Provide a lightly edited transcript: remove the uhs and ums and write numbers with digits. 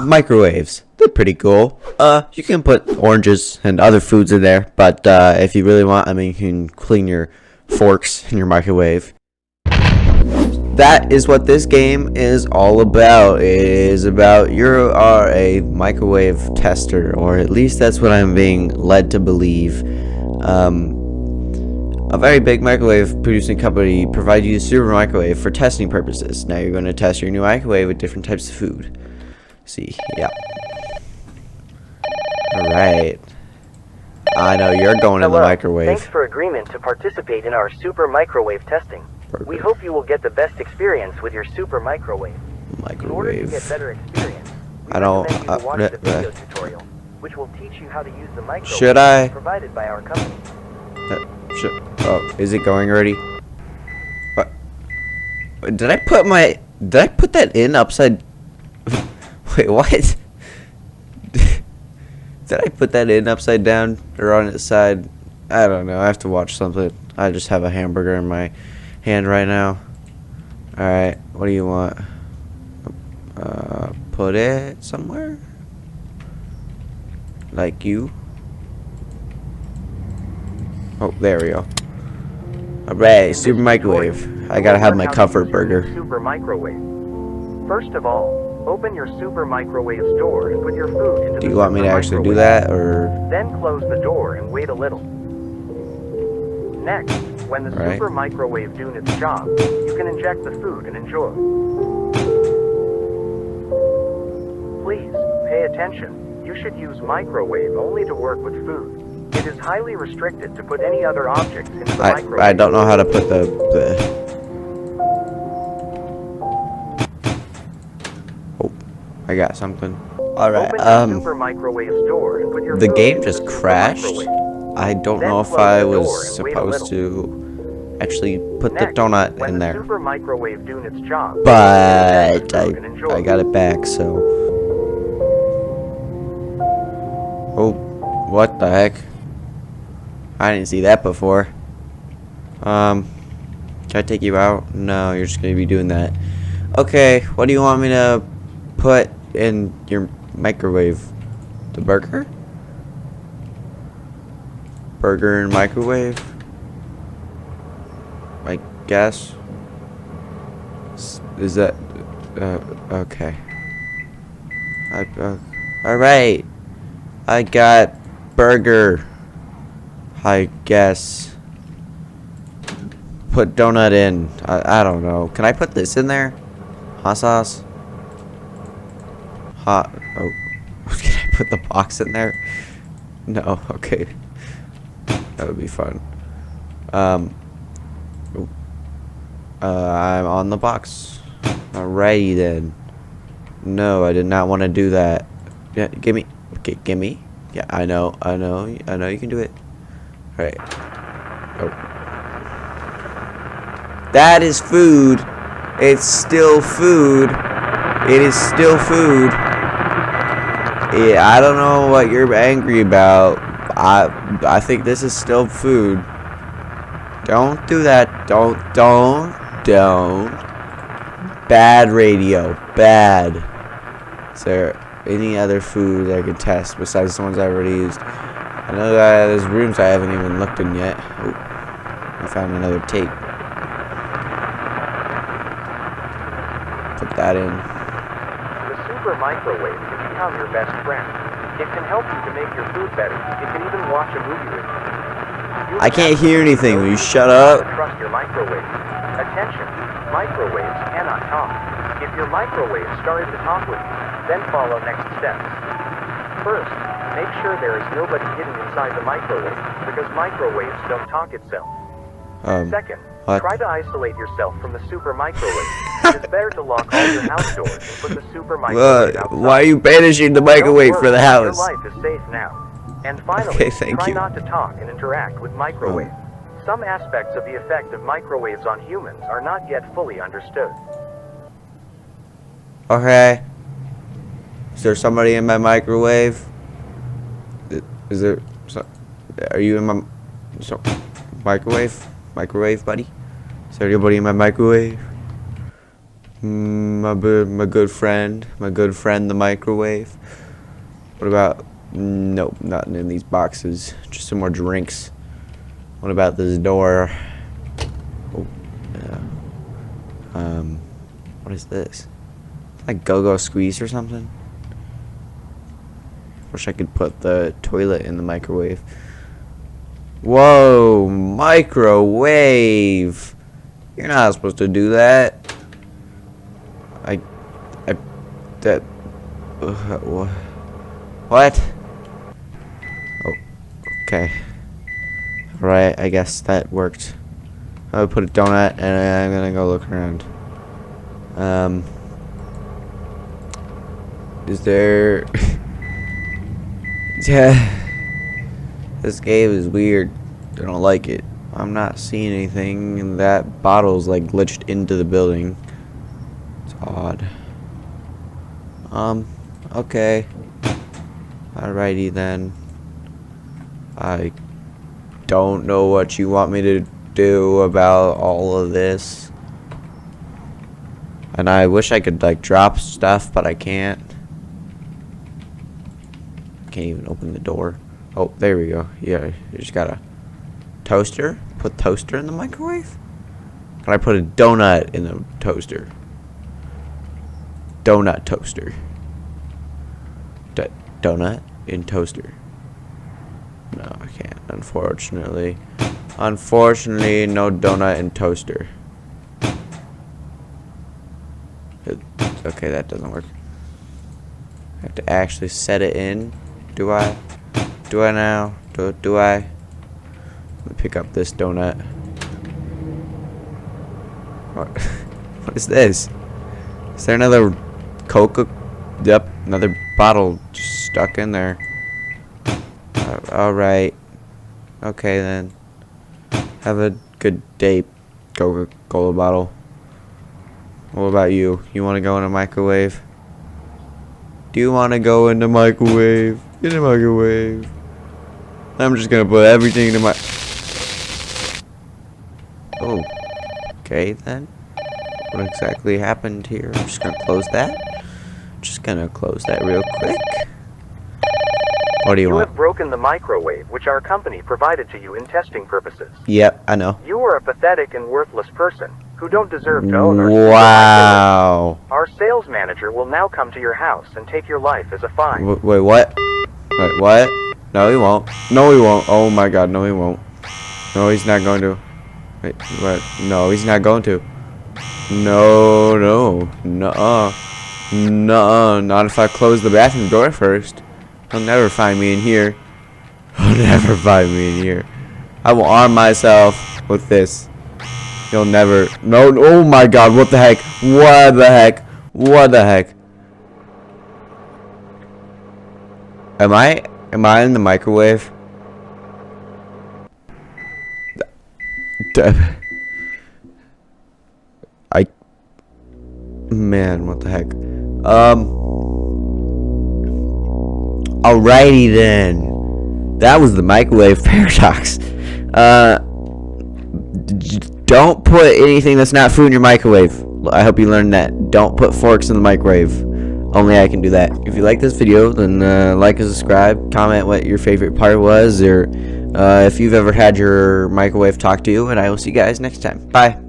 microwaves. They're pretty cool. You can put oranges and other foods in there, but if you really want, I mean, you can clean your forks in your microwave. That is what this game is all about. It is about you are a microwave tester, or at least that's what I'm being led to believe. A very big microwave producing company provides you a super microwave for testing purposes. Now you're going to test your new microwave with different types of food. See, yeah. Alright. I know you're going in the microwave. Thanks for agreement to participate in our super microwave testing. Burger. We hope you will get the best experience with your super microwave. In order to get better experience, we recommend you to watch the video tutorial, which will teach you how to use the microwave provided by our company. Oh, is it going already? What? Did I put that in upside? Wait, what? Did I put that in upside down or on its side? I don't know. I have to watch something. I just have a hamburger in my hand right now. Alright, what do you want? Put it somewhere? Like you? Oh, there we go. Alright, super microwave. I gotta have my comfort burger. Super microwave. First of all, open your super microwave's door and put your food into the Do you want me to actually do that, or? Then close the door and wait a little. Next, when the super microwave doing its job, you can inject the food and enjoy. Please, pay attention. You should use microwave only to work with food. It is highly restricted to put any other objects into the microwave. I don't know how to put the Oh, I got something. Alright, the game just crashed. I don't know if I was supposed to actually put the donut in there. But I got it back, so. Oh, what the heck? I didn't see that before. Can I take you out? No, you're just gonna be doing that. Okay, what do you want me to put in your microwave? The burger? Burger and microwave? I guess. Is that okay. Alright. I got burger. I guess. Put donut in. I don't know. Can I put this in there? Hot sauce? Hot. Oh. Can I put the box in there? No. Okay. That would be fun. I'm on the box. Alrighty then. No, I did not want to do that. Yeah, gimme. Okay, gimme. Yeah, I know you can do it. Alright. Oh. That is food. It's still food. It is still food. Yeah, I don't know what you're angry about. I think this is still food. Don't do that. Don't. Bad radio. Bad. Is there any other food I can test besides the ones I already used? I know that there's rooms I haven't even looked in yet. Oh, I found another tape. Put that in. The super microwave can become your best friend. It can help you to make your food better. It can even watch a movie with you. I can't hear anything. Will you shut up? Trust your microwave. Attention, microwaves cannot talk. If your microwave started to talk with you, then follow next steps. First, make sure there is nobody hidden inside the microwave, because microwaves don't talk itself. Second, try to isolate yourself from the super microwave. It is better to lock all your house doors and put the super microwave outside. Why are you banishing the microwave for the house? Your life is safe now. And finally, try not to talk and interact with microwaves. Some aspects of the effect of microwaves on humans are not yet fully understood. Okay. Is there somebody in my microwave? Is there? Are you in my microwave? Microwave, buddy? Is there anybody in my microwave? My good friend, the microwave. What about? Nope, nothing in these boxes. Just some more drinks. What about this door? Oh, yeah. What is this? Like go-go squeeze or something? Wish I could put the toilet in the microwave. Whoa, microwave! You're not supposed to do that. That. What? Oh, okay. Right, I guess that worked. I'll put a donut and I'm gonna go look around. Is there... Yeah. This game is weird. I don't like it. I'm not seeing anything, and that bottle's like glitched into the building. It's odd. Okay. Alrighty then. I don't know what you want me to do about all of this. And I wish I could like drop stuff, but I can't. Can't even open the door. Oh, there we go. Yeah, you just got a toaster. Put toaster in the microwave? Can I put a donut in the toaster? Donut toaster. Donut in toaster. No, I can't, unfortunately. Unfortunately, no donut in toaster. Okay, that doesn't work. I have to actually set it in. Do I? Do I now? Do I? Let me pick up this donut. What is this? Is there another Coca? Yep, another bottle just stuck in there. Alright. Okay then. Have a good day, Coca-Cola bottle. What about you? You want to go in a microwave? Do you want to go in the microwave? In the microwave. I'm just gonna put everything in my... Oh. Okay then. What exactly happened here? I'm just gonna close that. Just gonna close that real quick. What do you want? You have broken the microwave, which our company provided to you in testing purposes. Yep, I know. You are a pathetic and worthless person who don't deserve to own our Wow. Our sales manager will now come to your house and take your life as a fine. Wait, what? Wait, what? No, he won't. No, he won't. Oh my god, no, he won't. No, he's not going to. Wait, what? No, he's not going to. No, no. Nuh-uh. Nuh-uh. Not if I close the bathroom door first. He'll never find me in here. He'll never find me in here. I will arm myself with this. He'll never. No. Oh my god. What the heck? What the heck? What the heck? Am I in the microwave? Man, what the heck? Alrighty then. That was the microwave paradox. Don't put anything that's not food in your microwave. I hope you learned that. Don't put forks in the microwave. Only I can do that. If you like this video, then like and subscribe. Comment what your favorite part was, or if you've ever had your microwave talk to you. And I will see you guys next time. Bye.